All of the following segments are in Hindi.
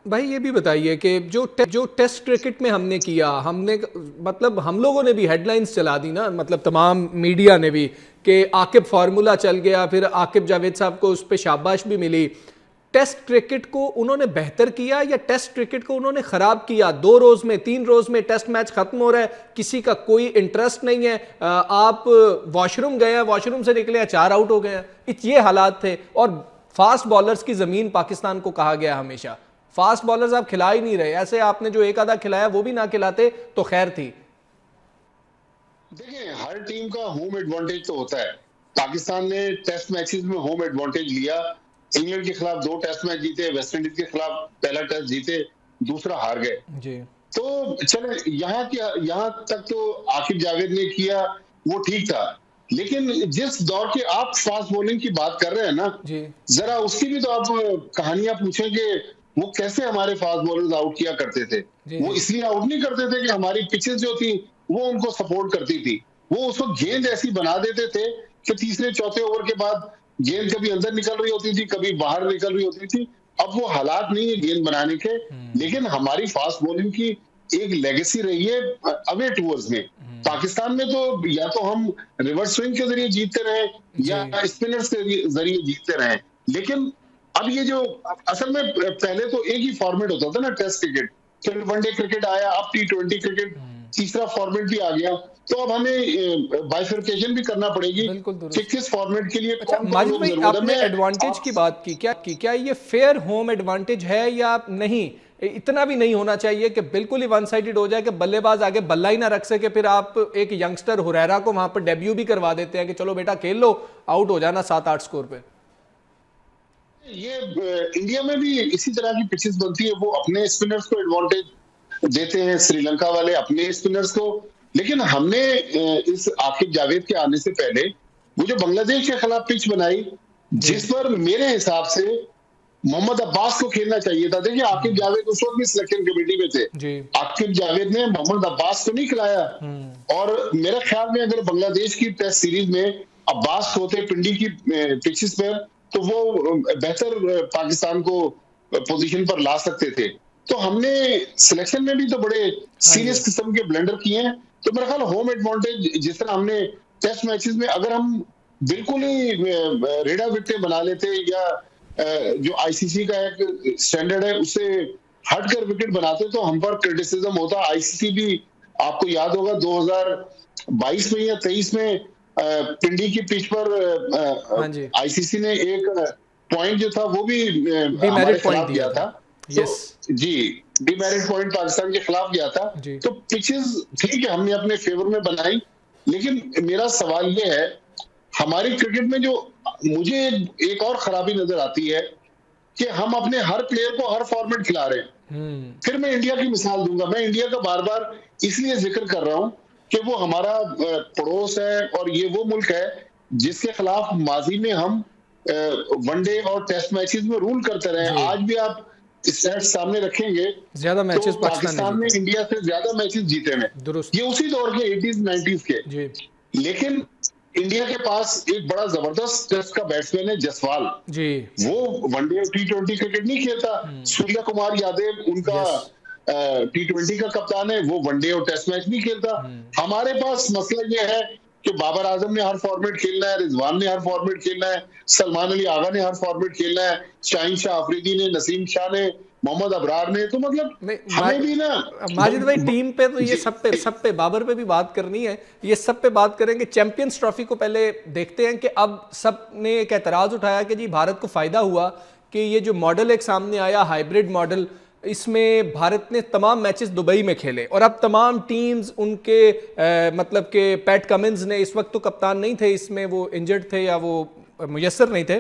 भाई ये भी बताइए कि जो टेस्ट क्रिकेट में हमने किया, हमने मतलब हम लोगों ने भी हेडलाइंस चला दी ना, मतलब तमाम मीडिया ने भी, कि आकिब फार्मूला चल गया, फिर आकिब जावेद साहब को उस पर शाबाश भी मिली। टेस्ट क्रिकेट को उन्होंने बेहतर किया या टेस्ट क्रिकेट को उन्होंने खराब किया? 2 रोज में 3 रोज में टेस्ट मैच खत्म हो रहा है, किसी का कोई इंटरेस्ट नहीं है। आप वॉशरूम गए हैं, वॉशरूम से निकले हैं, 4 आउट हो गए हैं। ये हालात थे। और फास्ट बॉलर्स की जमीन पाकिस्तान को कहा गया हमेशा, फास्ट बॉलर्स आप खिला ही नहीं रहे। ऐसे आपने जो एक आधा खिलाया वो भी ना खिलाते तो खैर थी। देखिए, हर टीम का होम एडवांटेज तो होता है। पाकिस्तान ने टेस्ट मैचेस में होम एडवांटेज लिया। इंग्लैंड के खिलाफ 2 टेस्ट मैच जीते, वेस्ट इंडीज के खिलाफ पहला टेस्ट जीते, दूसरा हार गए जी। तो चले यहाँ तक तो आकिब जावेद ने किया, वो ठीक था। लेकिन जिस दौर के आप फास्ट बॉलिंग की बात कर रहे हैं ना, जरा उसकी भी तो आप कहानियां पूछें कि वो कैसे हमारे फास्ट बॉलर्स आउट किया करते थे। वो इसलिए आउट नहीं करते थे कि हमारी पिचेस जो थी वो उनको सपोर्ट करती थी। वो उसको गेंद ऐसी बना देते थे कि तीसरे चौथे ओवर के बाद गेंद कभी अंदर निकल रही होती थी, कभी बाहर निकल रही होती थी। अब वो हालात नहीं है गेंद बनाने के। लेकिन हमारी फास्ट बॉलिंग की एक लेगेसी रही है अवे टूर्स में। पाकिस्तान में तो या तो हम रिवर्स स्विंग के जरिए जीतते रहे या स्पिनर्स के जरिए जीतते रहे। लेकिन अब ये जो असल में पहले तो एक ही फॉर्मेट होता था ना टेस्ट क्रिकेट, फिर वनडे क्रिकेट आया, अब T20 क्रिकेट, तीसरा फॉर्मेट भी आ गया। तो अब हमें बाइफरकेशन भी करना पड़ेगी कि किस फॉर्मेट के लिए अच्छा, माजिद भाई आपने एडवांटेज की बात की, क्या ये फेयर होम एडवांटेज है या नहीं? इतना भी नहीं होना चाहिए कि बिल्कुल ही वन साइडेड हो जाए कि बल्लेबाज आगे बल्ला ही ना रख सके, फिर आप एक यंगस्टर हुरैरा को वहां पर डेब्यू भी करवा देते हैं कि चलो बेटा खेल लो, आउट हो जाना 7-8 स्कोर पे। ये इंडिया में भी इसी तरह की पिचेस बनती है। वो अपने स्पिनर्स को एडवांटेज देते हैं, श्रीलंका वाले अपने स्पिनर्स को। लेकिन हमने इस आकिब जावेद के आने से पहले वो जो बांग्लादेश के खिलाफ पिच बनाई, जिस पर मेरे हिसाब से मोहम्मद अब्बास को खेलना चाहिए था। देखिए, आकिब जावेद उस वक्त भी सिलेक्शन कमेटी में थे। आकिब जावेद ने मोहम्मद अब्बास को नहीं खिलाया। और मेरे ख्याल में अगर बांग्लादेश की टेस्ट सीरीज में अब्बास होते पिंडी की पिचेस पर, तो वो बेहतर पाकिस्तान को पोजीशन पर ला सकते थे। तो हमने सिलेक्शन में भी तो बड़े सीरियस किस्म के ब्लंडर किए हैं। तो मेरा ख्याल होम एडवांटेज जिस तरह हमने टेस्ट मैचेस में, अगर हम बिल्कुल ही रेडा विकेट बना लेते या जो आईसीसी का एक स्टैंडर्ड है उससे हटकर विकेट बनाते, तो हम पर क्रिटिसिज्म होता। आईसीसी भी आपको याद होगा 2022 में या 23 में पिंडी की पिच पर आईसीसी ने एक पॉइंट जो था वो भी हमारे खिलाफ दिया था। जी, डिमेरिट पॉइंट पाकिस्तान के खिलाफ गया था। तो पिचेस ठीक है हमने अपने फेवर में बनाई। लेकिन मेरा सवाल ये है, हमारी क्रिकेट में जो मुझे एक और खराबी नजर आती है कि हम अपने हर प्लेयर को हर फॉर्मेट खिला रहे हैं। फिर मैं इंडिया की मिसाल दूंगा। मैं इंडिया का बार बार इसलिए जिक्र कर रहा हूं कि वो हमारा पड़ोस है और ये वो मुल्क है जिसके खिलाफ माजी में हम वनडे और टेस्ट मैचेस में रूल करते रहे। आज भी आप स्टैट्स सामने रखेंगे, ज्यादा मैचेस तो पाकिस्तान ने इंडिया से ज्यादा मैचेस जीते हैं। ये उसी दौर के 80s 90s के। लेकिन इंडिया के पास एक बड़ा जबरदस्त टेस्ट का बैट्समैन है जसवाल। वो वनडे और T20 क्रिकेट नहीं खेलता। सूर्या कुमार यादव उनका T20 का कप्तान है, वो वनडे और टेस्ट मैच नहीं खेलता। हमारे पास मसला ये है कि बाबर आजम ने हर फॉर्मेट खेलना है, रिजवान ने हर फॉर्मेट खेलना है, सलमान अली आगा ने हर फॉर्मेट खेलना है, शाहीन शाह अफरीदी ने, नसीम शाह ने, मोहम्मद अबरार ने। तो मतलब हमें भी ना माजिद भाई टीम पे तो ये सब पे बाबर पे भी बात करनी है, ये सब पे बात करेंगे। चैंपियंस ट्रॉफी को पहले देखते हैं कि अब सब ने एक एतराज उठाया कि जी भारत को फायदा हुआ कि ये जो मॉडल एक सामने आया हाइब्रिड मॉडल, इसमें भारत ने तमाम मैचेस दुबई में खेले और अब तमाम टीम्स उनके मतलब कि पैट कमिंस ने, इस वक्त तो कप्तान नहीं थे इसमें, वो इंजर्ड थे या वो मुयस्सर नहीं थे,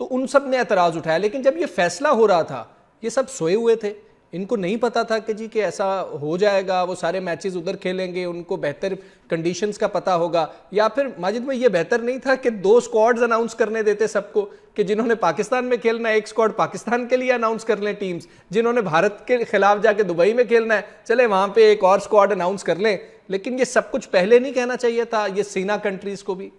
तो उन सब ने एतराज़ उठाया। लेकिन जब ये फैसला हो रहा था ये सब सोए हुए थे, इनको नहीं पता था कि जी कि ऐसा हो जाएगा, वो सारे मैचेस उधर खेलेंगे, उनको बेहतर कंडीशंस का पता होगा। या फिर माजिद भाई ये बेहतर नहीं था कि 2 स्क्वाड्स अनाउंस करने देते सबको कि जिन्होंने पाकिस्तान में खेलना है एक स्क्वाड पाकिस्तान के लिए अनाउंस कर लें टीम्स, जिन्होंने भारत के खिलाफ जाके दुबई में खेलना है चले वहां पे एक और स्क्वाड अनाउंस कर लें। लेकिन ये सब कुछ पहले नहीं कहना चाहिए था ये सीना कंट्रीज को भी?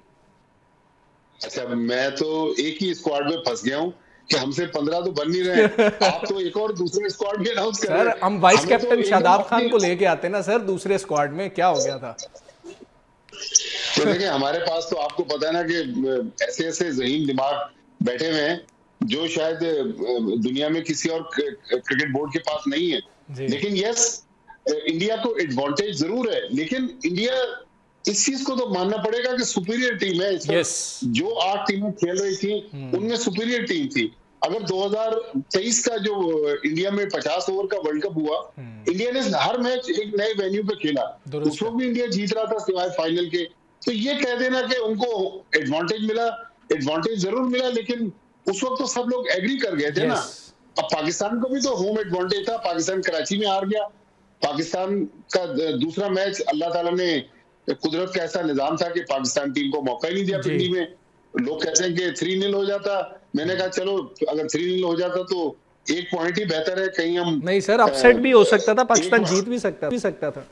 अच्छा, मैं तो एक ही स्क्वाड में फंस गया हूं कि हमसे 15 तो बन नहीं रहे हैं, आप तो एक और दूसरे स्क्वाड भी अनाउंस कर रहे सर हैं। हम वाइस हमें तो कैप्टन एकदम शादाब खान अपनी, को लेके आते ना सर दूसरे स्क्वाड में, क्या हो गया था? तो देखिए हमारे पास तो आपको पता है ना कि ऐसे ऐसे ज़हीन दिमाग बैठे हुए हैं जो शायद दुनिया में किसी और क्रिकेट बोर्ड के पास नहीं है। जी लेकिन यस, इंडिया को एडवांटेज जरूर है, लेकिन इंडिया इस चीज को तो मानना पड़ेगा कि सुपीरियर टीम है इस वक्त। यस जो 8 टीमें खेल रही थी उनमें सुपीरियर टीम थी। अगर 2023 का जो इंडिया में 50 ओवर का वर्ल्ड कप हुआ, इंडिया ने हर मैच एक नए वेन्यू पे खेला, दुरुस्त उस वक्त भी इंडिया जीत रहा था सिवाय फाइनल के। तो ये कह देना कि उनको एडवांटेज मिला, एडवांटेज जरूर मिला, लेकिन उस वक्त तो सब लोग एग्री कर गए थे ना। यस अब पाकिस्तान को भी तो होम एडवांटेज था, पाकिस्तान कराची में हार गया। पाकिस्तान का दूसरा मैच अल्लाह ताला ने, कुदरत का ऐसा निजाम था कि पाकिस्तान टीम को मौका ही नहीं दिया जी पिंडी में। लोग कहते हैं कि 3-0 हो जाता, मैंने कहा चलो अगर 3-0 हो जाता तो एक पॉइंट ही बेहतर है, कहीं हम नहीं सर, अपसेट भी हो सकता था, पाकिस्तान एक जीत भी सकता था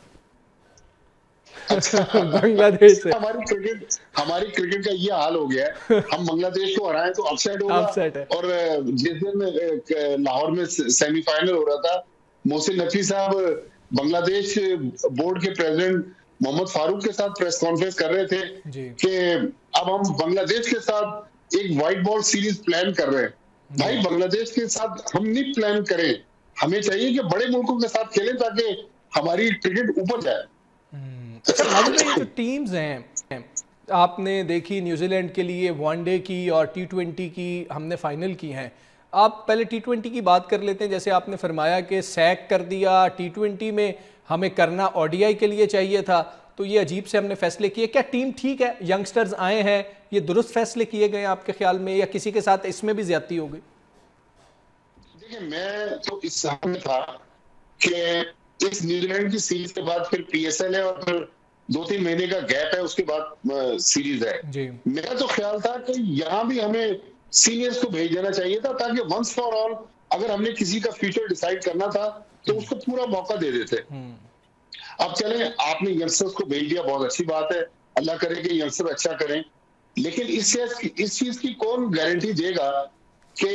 अच्छा बांग्लादेश से। हमारी क्रिकेट का ये हाल हो गया है, हम बांग्लादेश को हराएं तो अपसेट होगा। अपसेट है। और जिस दिन लाहौर में सेमीफाइनल हो रहा था, मोहसिन नकवी साहब बांग्लादेश बोर्ड के प्रेसिडेंट मोहम्मद फारूक के साथ प्रेस कॉन्फ्रेंस कर रहे थे जी कि अब हम बांग्लादेश के साथ एक व्हाइट बॉल सीरीज प्लान कर रहे हैं। भाई बांग्लादेश के साथ हम नहीं प्लान करें, हमें चाहिए कि बड़े मुल्कों के साथ खेलें ताकि हमारी क्रिकेट ऊपर जाए। अच्छा माजिद भाई, ये जो टीम्स हैं आपने देखी, न्यूजीलैंड के लिए वनडे की और टी20 की हमने फाइनल की हैं। आप पहले टी20 की बात कर लेते हैं। जैसे आपने फरमाया कि सैक कर दिया, टी20 में हमें करना ओडीआई के लिए चाहिए था, तो ये अजीब से हमने फैसले किए। क्या टीम ठीक है, यंगस्टर्स आए हैं, ये दुरुस्त फैसले किए गए आपके ख्याल में, या किसी के साथ इसमें भी ज्यादती हो गई? देखिए मैं तो इस हक में था कि इस न्यूजीलैंड की सीरीज के बाद फिर पीएसएल है और फिर 2-3 महीने का गैप है, उसके बाद सीरीज है। जी मेरा तो ख्याल था कि यहाँ भी हमें सीनियर्स को भेज देना चाहिए था, ताकि वंस फॉर ऑल अगर हमने किसी का फ्यूचर डिसाइड करना था तो उसको पूरा मौका दे देते। अब चले, आपने यंगस्टर्स को भेज दिया, बहुत अच्छी बात है, अल्लाह करे कि यंगस्टर अच्छा करें। लेकिन इस चीज की कौन गारंटी देगा कि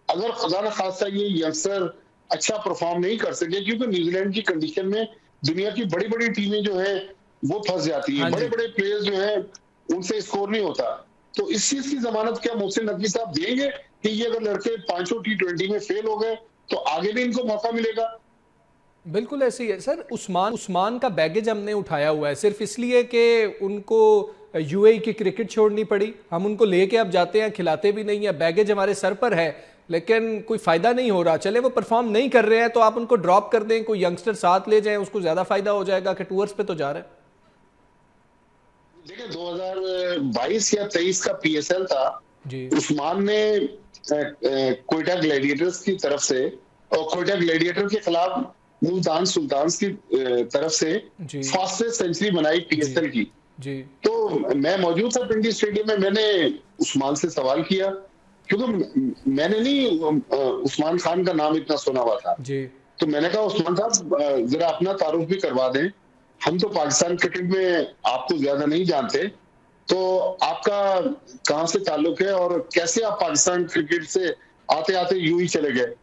अगर खुदा न खास्ता ये यंगस्टर अच्छा परफॉर्म नहीं कर सके, क्योंकि न्यूजीलैंड की कंडीशन में दुनिया की बड़ी बड़ी टीमें जो है वो फंस जाती है, हाँ बड़े जी बड़े प्लेयर्स जो है उनसे स्कोर नहीं होता। तो इस चीज की जमानत क्या मोहसिन नकवी साहब देंगे कि ये अगर लड़के 5 टी20 में फेल हो गए तो आगे भी इनको मौका मिलेगा? बिल्कुल ऐसे ही है सर। उस्मान का बैगेज हमने उठाया हुआ है सिर्फ इसलिए कि उनको यूएई की क्रिकेट छोड़नी पड़ी। हम उनको लेके अब जाते हैं, खिलाते भी नहीं है, बैगेज हमारे सर पर है, लेकिन कोई फायदा नहीं हो रहा। चले वो परफॉर्म नहीं कर रहे हैं तो आप उनको ड्रॉप कर दें, कोई यंगस्टर साथ ले जाएं, उसको ज्यादा फायदा हो जाएगा कि टूर्स पे तो जा रहे हैं। देखिए 2022 या 23 का पीएसएल था, जी उस्मान ने कोयटा ग्लैडिएटर्स की तरफ से और कोयटा ग्लैडिएटर के खिलाफ मुल्तान सुल्तान्स की तरफ से जी फास्टेस्ट सेंचुरी बनाई पीएसएल की। जी तो मैं मौजूद था पिंडी स्टेडियम में, मैंने उस्मान से सवाल किया, क्योंकि मैंने नहीं उस्मान खान का नाम इतना सुना हुआ था। जी तो मैंने कहा उस्मान साहब जरा अपना तारुफ भी करवा दें, हम तो पाकिस्तान क्रिकेट में आपको ज्यादा नहीं जानते, तो आपका कहां से ताल्लुक है और कैसे आप पाकिस्तान क्रिकेट से आते आते यूं ही चले गए?